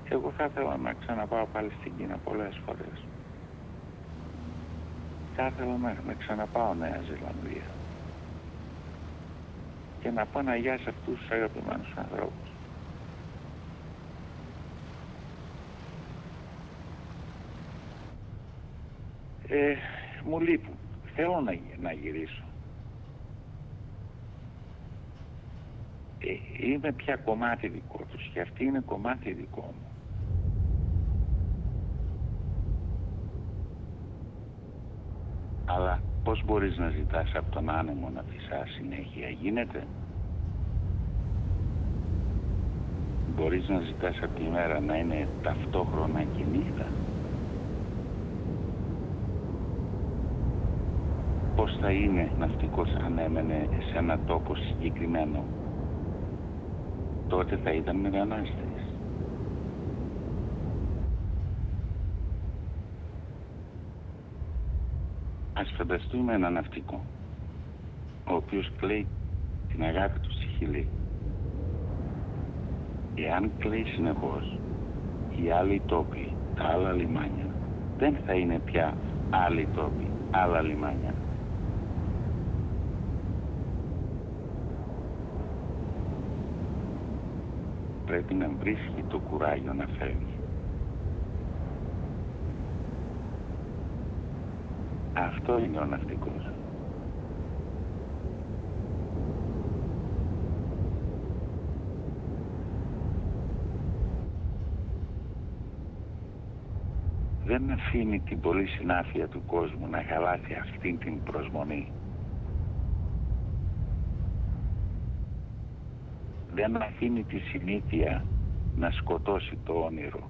Εγώ θα ήθελα να ξαναπάω πάλι στην Κίνα πολλές φορές. Θα ήθελα να ξαναπάω Νέα Ζηλανδία και να πω ένα γεια σε αυτούς τους αγαπημένους ανθρώπους. Μου λείπουν. Θέλω να γυρίσω. Είμαι πια κομμάτι δικό τους και αυτή είναι κομμάτι δικό μου. Αλλά πώς μπορείς να ζητάς από τον άνεμο να φυσά συνέχεια? Γίνεται? Μπορείς να ζητάς από τη μέρα να είναι ταυτόχρονα και νύχτα? Πώς θα είναι ναυτικός αν έμενε σε ένα τόπο συγκεκριμένο? Τότε θα ήταν μετανάστης. Ας φανταστούμε έναν ναυτικό, ο οποίος κλαίει την αγάπη του στη Χιλή. Εάν κλαίει συνεχώς, οι άλλοι τόποι, τα άλλα λιμάνια, δεν θα είναι πια άλλοι τόποι, άλλα λιμάνια. Πρέπει να βρίσκει το κουράγιο να φεύγει. Αυτό είναι ο ναυτικός. Δεν αφήνει την πολλή συνάφεια του κόσμου να χαλάσει αυτήν την προσμονή. Δεν αφήνει τη συνήθεια να σκοτώσει το όνειρο.